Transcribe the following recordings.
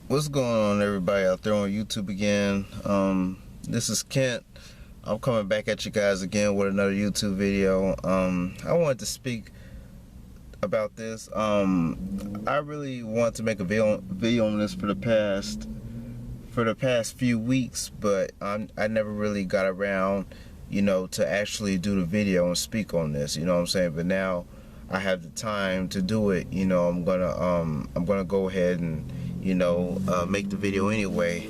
What's going on, everybody out there on YouTube again? This is Kent. I'm coming back at you guys again with another YouTube video. I wanted to speak about this. I really want to make a video on this for the past few weeks, but I never really got around, to actually do the video and speak on this. You know what I'm saying? But now I have the time to do it. I'm gonna go ahead and make the video anyway.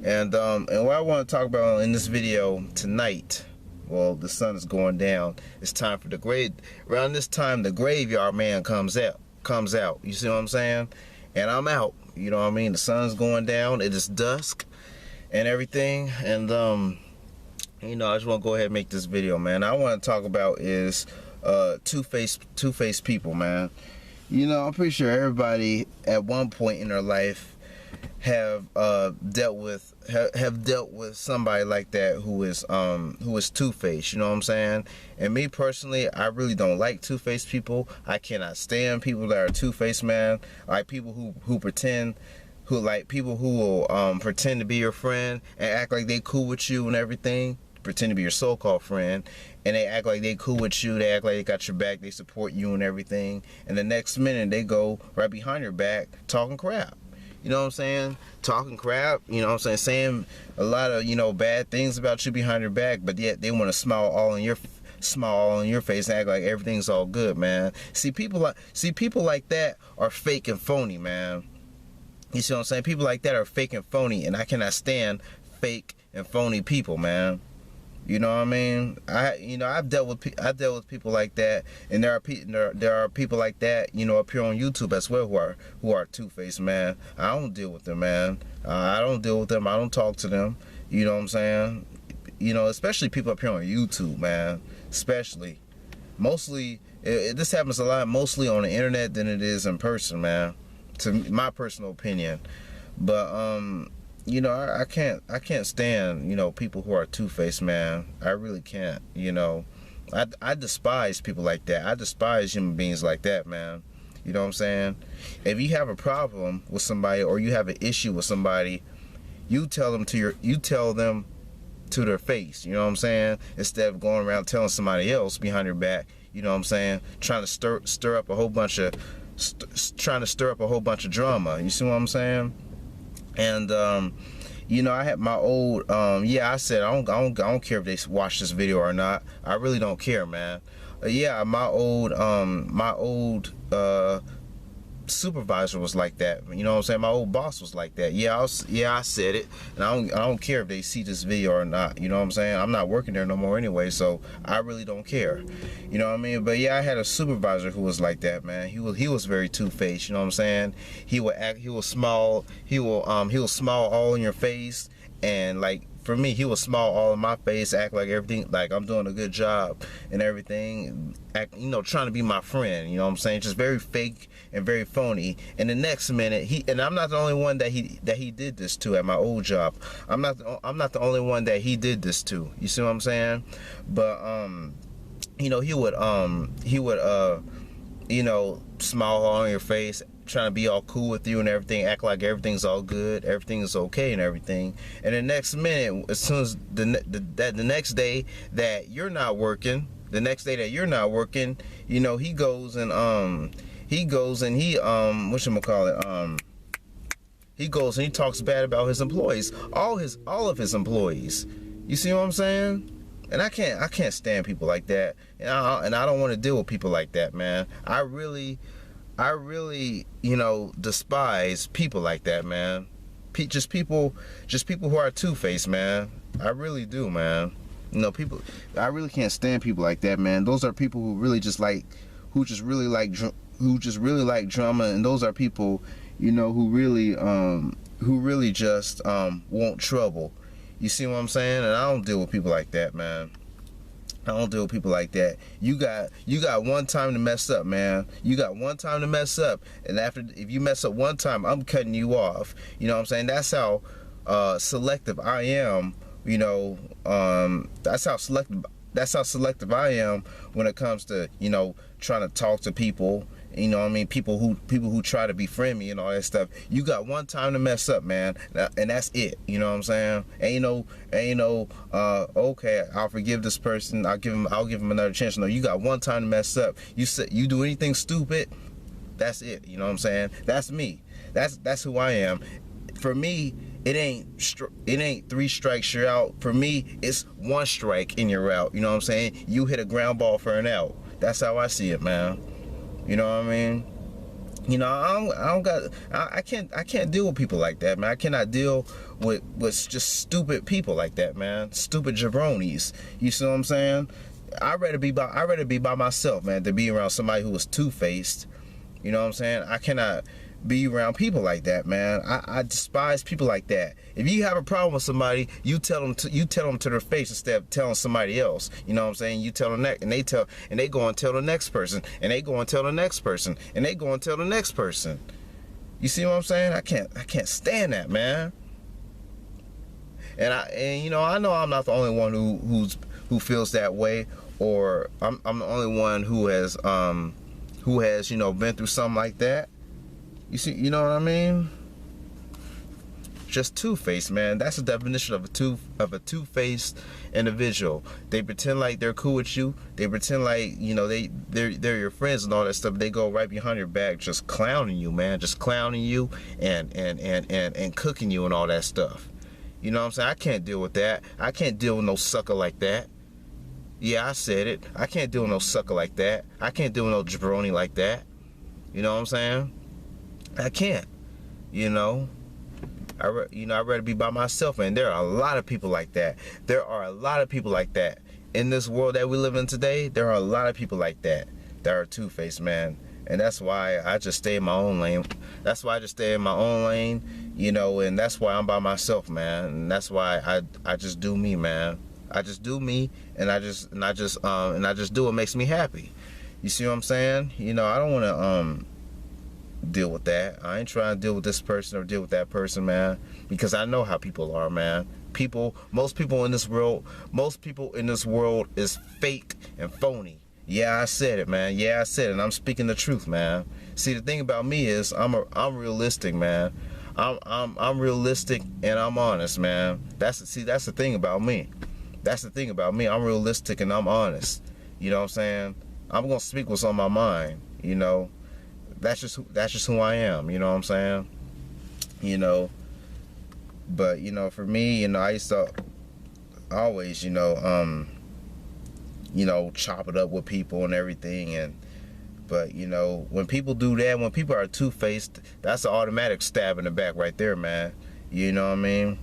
And what I want to talk about in this video tonight, well, the sun is going down. It's time for around this time the graveyard man comes out. You see what I'm saying? And I'm out. You know what I mean? The sun's going down. It is dusk and everything. And I just want to go ahead and make this video, man. I want to talk about is two-faced people, man. I'm pretty sure everybody at one point in their life have dealt with somebody like that who is two-faced. You know what I'm saying? And me personally, I really don't like two-faced people. I cannot stand people that are two-faced, man. Like people who pretend, people who will pretend to be your friend and act like they cool with you and everything. Pretend to be your so-called friend, and they act like they cool with you, they act like they got your back, they support you and everything, and the next minute they go right behind your back talking crap. You know what I'm saying? Talking crap, you know what I'm saying a lot of bad things about you behind your back, but yet they want to smile all in your face and act like everything's all good, man. See, people like that are fake and phony, man. You see what I'm saying? People like that are fake and phony, and I cannot stand fake and phony people, man. You know what I mean? I've dealt with people like that, and there are people like that, up here on YouTube as well who are two-faced, man. I don't deal with them, man. I don't deal with them. I don't talk to them. You know what I'm saying? Especially people up here on YouTube, man. Especially, mostly this happens a lot mostly on the internet than it is in person, man. To my personal opinion, but I can't stand, people who are two-faced, man. I really can't, I despise people like that. I despise human beings like that, man. You know what I'm saying? If you have a problem with somebody or you have an issue with somebody, you tell them to their face, you know what I'm saying? Instead of going around telling somebody else behind their back, you know what I'm saying? Trying to stir up a whole bunch of drama. You see what I'm saying? And I had my old I said I don't care if they watch this video or not. I really don't care, man. My old supervisor was like that. You know what I'm saying? My old boss was like that. I said it, and I don't care if they see this video or not. You know what I'm saying? I'm not working there no more anyway, so I really don't care. You know what I mean? But yeah, I had a supervisor who was like that, man. He was very two-faced. You know what I'm saying? He will smile all in your face, and like, for me, he will smile all in my face, act like everything, like I'm doing a good job and everything, trying to be my friend, you know what I'm saying? Just very fake and very phony. And the next minute, and I'm not the only one that he did this to at my old job. I'm not the only one that he did this to. You see what I'm saying? But he would smile all on your face, trying to be all cool with you and everything, act like everything's all good, everything is okay and everything. And the next minute, as soon as the next day that you're not working, he goes and he goes and he talks bad about his employees, all of his employees. You see what I'm saying? And I can't stand people like that, and I don't want to deal with people like that, man. I really despise people like that, man. Just people who are two-faced, man. I really do, man. I really can't stand people like that, man. Those are people who just really like drama, and those are people, who really just want trouble. You see what I'm saying? And I don't deal with people like that, man. I don't deal with people like that. You got one time to mess up, man. You got one time to mess up, and if you mess up one time, I'm cutting you off. You know what I'm saying? That's how selective I am. That's how selective I am when it comes to trying to talk to people You know what I mean? People who try to befriend me and all that stuff. You got one time to mess up, man, and that's it. You know what I'm saying? Ain't no okay, I'll forgive this person. I'll give him another chance. No, you got one time to mess up. You do anything stupid, that's it. You know what I'm saying? That's me. That's who I am. For me, it ain't 3 strikes you're out. For me, it's 1 strike and you're out. You know what I'm saying? You hit a ground ball for an out. That's how I see it, man. You know what I mean? You know, I can't deal with people like that, man. I cannot deal with just stupid people like that, man. Stupid jabronis. You see what I'm saying? I'd rather be by myself, man, than be around somebody who is two-faced. You know what I'm saying? I cannot be around people like that, man. I despise people like that. If you have a problem with somebody, you tell them to their face instead of telling somebody else. You know what I'm saying? You tell them that, and they go and tell the next person, and they go and tell the next person, and they go and tell the next person. You see what I'm saying? I can't stand that, man. And you know I'm not the only one who feels that way, or I'm the only one who has you know, been through something like that. You see, you know what I mean? Just two-faced, man. That's the definition of a two-faced individual. They pretend like they're cool with you. They pretend like, you know, they're your friends and all that stuff. They go right behind your back, just clowning you, man. Just clowning you and cooking you and all that stuff. You know what I'm saying? I can't deal with that. I can't deal with no sucker like that. Yeah, I said it. I can't deal with no sucker like that. I can't deal with no jabroni like that. You know what I'm saying? I can't. You know? I'd rather be by myself, and there are a lot of people like that. There are a lot of people like that. In this world that we live in today, there are a lot of people like that are two-faced, man. And that's why I just stay in my own lane. That's why I just stay in my own lane, you know, and that's why I'm by myself, man. And that's why I just do me, man. I just do me, and I just do what makes me happy. You see what I'm saying? You know, I don't want to deal with that. I ain't trying to deal with this person or deal with that person, man, because I know how people are, man. Most people in this world is fake and phony. Yeah, I said it, man. Yeah, I said it, and I'm speaking the truth, man. See, the thing about me is I'm realistic, man. I'm realistic and I'm honest, man. That's the thing about me. That's the thing about me. I'm realistic and I'm honest. You know what I'm saying? I'm gonna speak what's on my mind. You know, that's just who I am. You know what I'm saying? You know. But you know, for me, you know, I used to always, you know, chop it up with people and everything. But you know, when people do that, when people are two-faced, that's an automatic stab in the back right there, man. You know what I mean?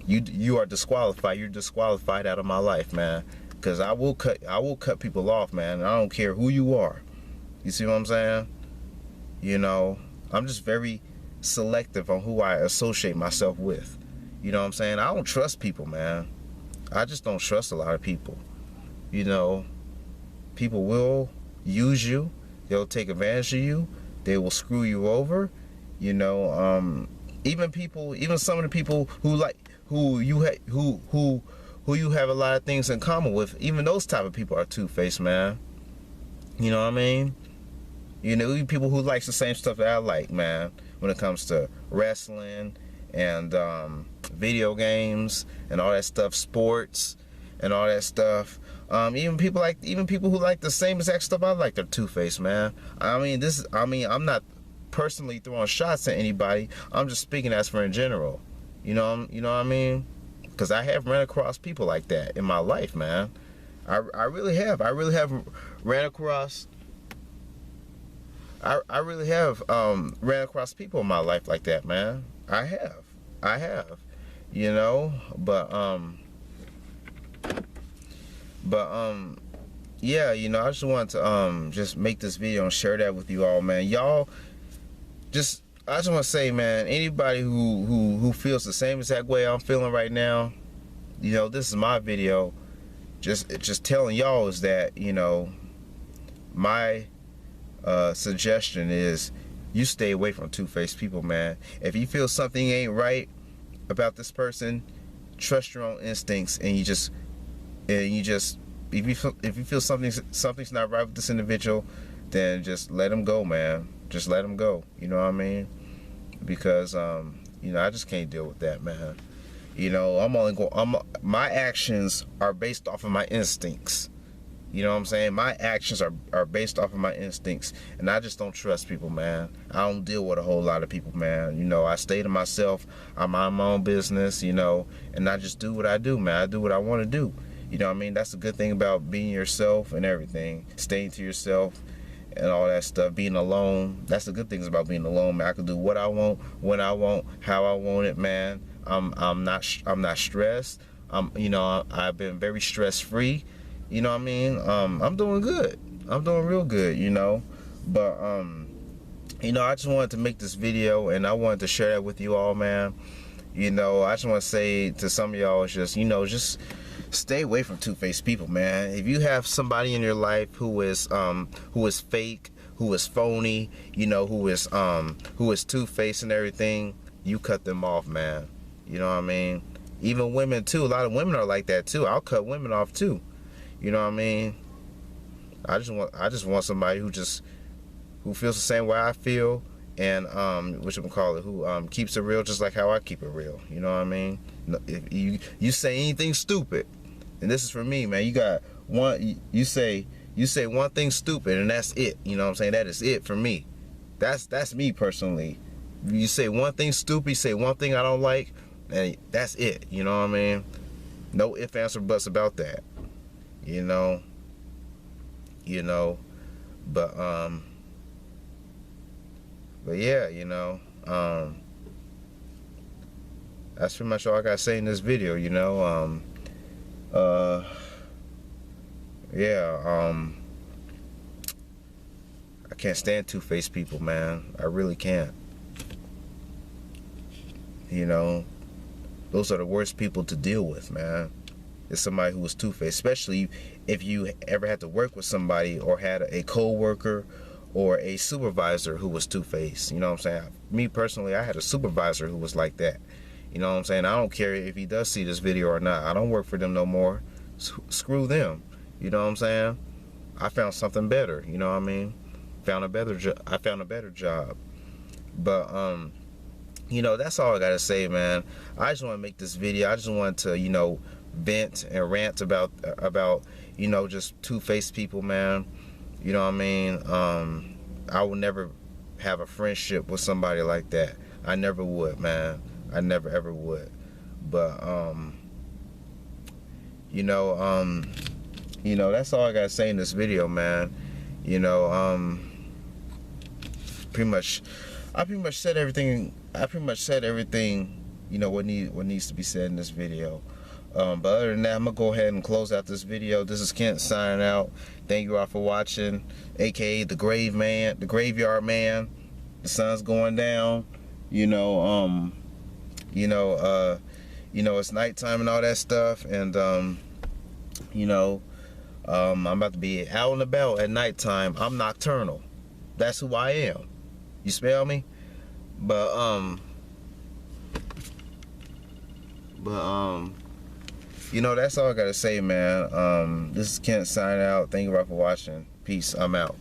You are disqualified. You're disqualified out of my life, man. Because I will cut people off, man. I don't care who you are. You see what I'm saying? You know, I'm just very selective on who I associate myself with. You know what I'm saying? I don't trust people, man. I just don't trust a lot of people. You know, people will use you. They'll take advantage of you. They will screw you over. You know, even some of the people who you have a lot of things in common with, even those type of people are two-faced, man. You know what I mean? You know, people who likes the same stuff that I like, man, when it comes to wrestling and video games and all that stuff, sports and all that stuff. Even people who like the same exact stuff I like, they're two-faced, man. I'm not personally throwing shots at anybody. I'm just speaking as for in general. You know what I mean? Because I have ran across people like that in my life, man. I really have. I really have ran across. I really have ran across people in my life like that, man. I have. You know, but yeah, you know, I just wanted to just make this video and share that with you all, man. Y'all I just want to say, man, anybody who feels the same exact way I'm feeling right now, you know, this is my video. Just telling y'all is that, you know, my suggestion is you stay away from two-faced people, man. If you feel something ain't right about this person, trust your own instincts, and if you feel something's not right with this individual, then just let them go, man. Just let them go. You know what I mean? Because you know, I just can't deal with that, man. You know, my actions are based off of my instincts. You know what I'm saying? My actions are based off of my instincts, and I just don't trust people, man. I don't deal with a whole lot of people, man. You know, I stay to myself. I mind my own business, you know, and I just do what I do, man. I do what I want to do. You know what I mean? That's the good thing about being yourself and everything. Staying to yourself and all that stuff. Being alone. That's the good things about being alone, man. I can do what I want, when I want, how I want it, man. I'm not stressed. You know, I've been very stress free. You know what I mean? I'm doing good. I'm doing real good, you know. But you know, I just wanted to make this video, and I wanted to share that with you all, man. You know, I just want to say to some of y'all, just, you know, just stay away from two-faced people, man. If you have somebody in your life who is fake, who is phony, you know, who is two-faced and everything, you cut them off, man. You know what I mean? Even women too. A lot of women are like that too. I'll cut women off too. You know what I mean? I just want somebody who feels the same way I feel, and who keeps it real just like how I keep it real. You know what I mean? If you say anything stupid, and this is for me, man. You say one thing stupid, and that's it. You know what I'm saying? That is it for me. That's me personally. You say one thing stupid, you say one thing I don't like, and that's it. You know what I mean? No ifs, ands, or buts about that. You know, but yeah, you know, that's pretty much all I gotta say in this video, you know. Yeah, I can't stand two-faced people, man. I really can't. You know, those are the worst people to deal with, man. Is somebody who was two-faced, especially if you ever had to work with somebody or had a co-worker or a supervisor who was two-faced. You know what I'm saying? Me personally, I had a supervisor who was like that. You know what I'm saying? I don't care if he does see this video or not. I don't work for them no more. Screw them. You know what I'm saying? I found something better. You know what I mean? I found a better job. But you know, that's all I gotta say, man. I just want to make this video. I just want to, you know, vent and rant about you know, just two-faced people, man. You know what I mean? I would never have a friendship with somebody like that. I never would, man. I never ever would. But you know, that's all I gotta say in this video, man. You know, I pretty much said everything. You know, what needs to be said in this video. But other than that, I'm gonna go ahead and close out this video. This is Kent signing out. Thank you all for watching, aka the Graveyard Man. The sun's going down. You know, it's nighttime and all that stuff, and you know, I'm about to be out and about at nighttime. I'm nocturnal. That's who I am. You smell me? But you know, that's all I gotta say, man. This is Kent signing out. Thank you all for watching. Peace. I'm out.